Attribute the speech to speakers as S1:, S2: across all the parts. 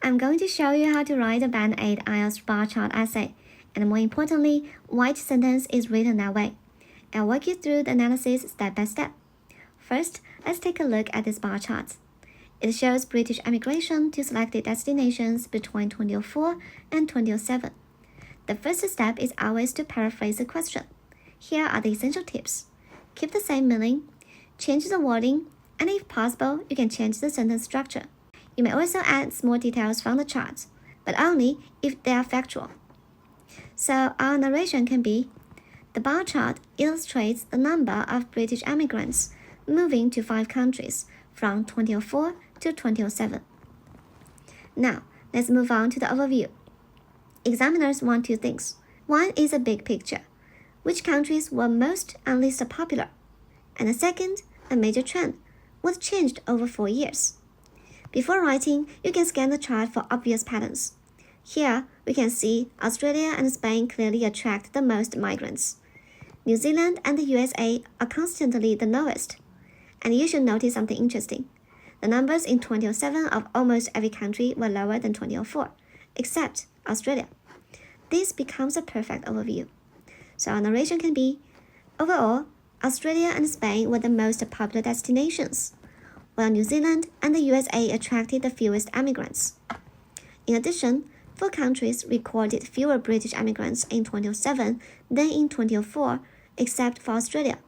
S1: I'm going to show you how to write a Band 8 IELTS bar chart essay, and more importantly, why each sentence is written that way. I'll walk you through the analysis step by step. First, let's take a look at this bar chart. It shows British emigration to selected destinations between 2004 and 2007. The first step is always to paraphrase the question. Here are the essential tips. Keep the same meaning, change the wording, and if possible, you can change the sentence structure. You may also add small details from the chart, but only if they are factual. So our narration can be, the bar chart illustrates the number of British immigrants moving to 5 countries from 2004 to 2007. Now, let's move on to the overview. Examiners want 2 things. One is a big picture. Which countries were most and least popular? And the second, a major trend. What changed over 4 years? Before writing, you can scan the chart for obvious patterns. Here, we can see Australia and Spain clearly attract the most migrants. New Zealand and the USA are constantly the lowest. And you should notice something interesting. The numbers in 2007 of almost every country were lower than 2004, except Australia. This becomes a perfect overview. So our narration can be, overall, Australia and Spain were the most popular destinations, while New Zealand and the USA attracted the fewest immigrants. In addition, 4 countries recorded fewer British immigrants in 2007 than in 2004, except for Australia.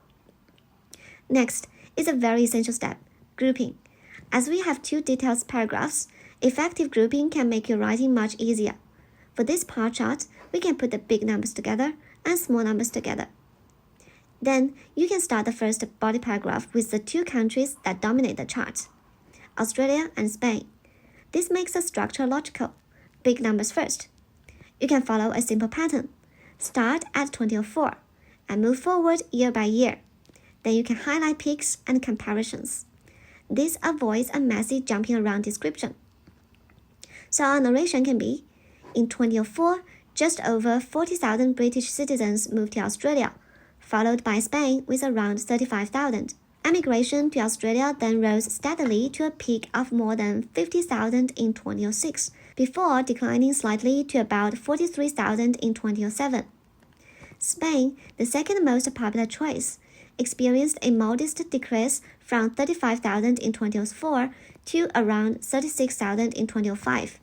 S1: Next is a very essential step, grouping. As we have 2 detailed paragraphs, effective grouping can make your writing much easier. For this bar chart, we can put the big numbers together and small numbers together. Then, you can start the first body paragraph with the 2 countries that dominate the chart, Australia and Spain. This makes the structure logical. Big numbers first. You can follow a simple pattern. Start at 2004 and move forward year by year. Then you can highlight peaks and comparisons. This avoids a messy jumping around description. So our narration can be, in 2004, just over 40,000 British citizens moved to Australia, followed by Spain with around 35,000. Emigration to Australia then rose steadily to a peak of more than 50,000 in 2006, before declining slightly to about 43,000 in 2007. Spain, the second most popular choice, experienced a modest decrease from 35,000 in 2004 to around 36,000 in 2005.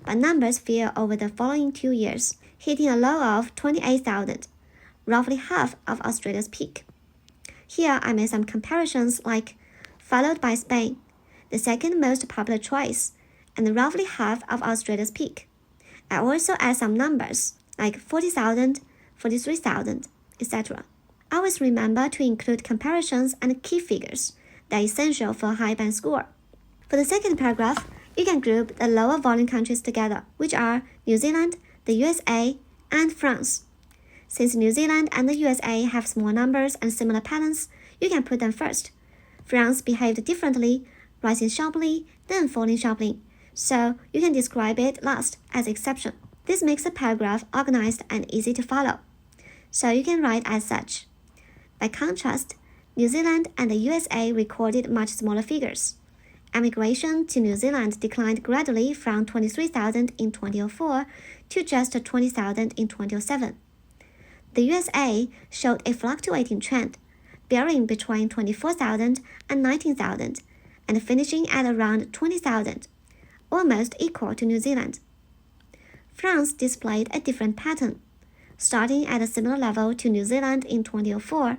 S1: But numbers fell over the following 2 years, hitting a low of 28,000. Roughly half of Australia's peak. Here I made some comparisons like followed by Spain, the second most popular choice, and roughly half of Australia's peak. I also add some numbers like 40,000, 43,000, etc. Always remember to include comparisons and key figures that are essential for a high band score. For the second paragraph, you can group the lower volume countries together, which are New Zealand, the USA, and France. Since New Zealand and the USA have small numbers and similar patterns, you can put them first. France behaved differently, rising sharply, then falling sharply, so you can describe it last as exception. This makes the paragraph organized and easy to follow, so you can write as such. By contrast, New Zealand and the USA recorded much smaller figures. Emigration to New Zealand declined gradually from 23,000 in 2004 to just 20,000 in 2007. The USA showed a fluctuating trend, varying between 24,000 and 19,000, and finishing at around 20,000, almost equal to New Zealand. France displayed a different pattern. Starting at a similar level to New Zealand in 2004,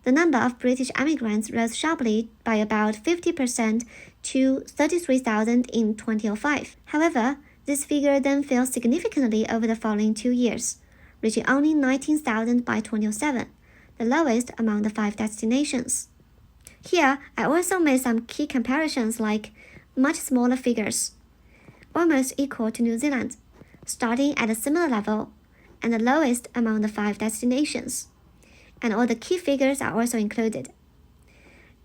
S1: the number of British immigrants rose sharply by about 50% to 33,000 in 2005. However, this figure then fell significantly over the following 2 years, reaching only 19,000 by 2007, the lowest among the 5 destinations. Here, I also made some key comparisons like much smaller figures, almost equal to New Zealand, starting at a similar level, and the lowest among the 5 destinations. And all the key figures are also included.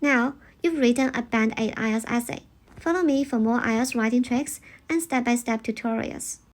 S1: Now, you've written a Band 8 IELTS essay. Follow me for more IELTS writing tricks and step-by-step tutorials.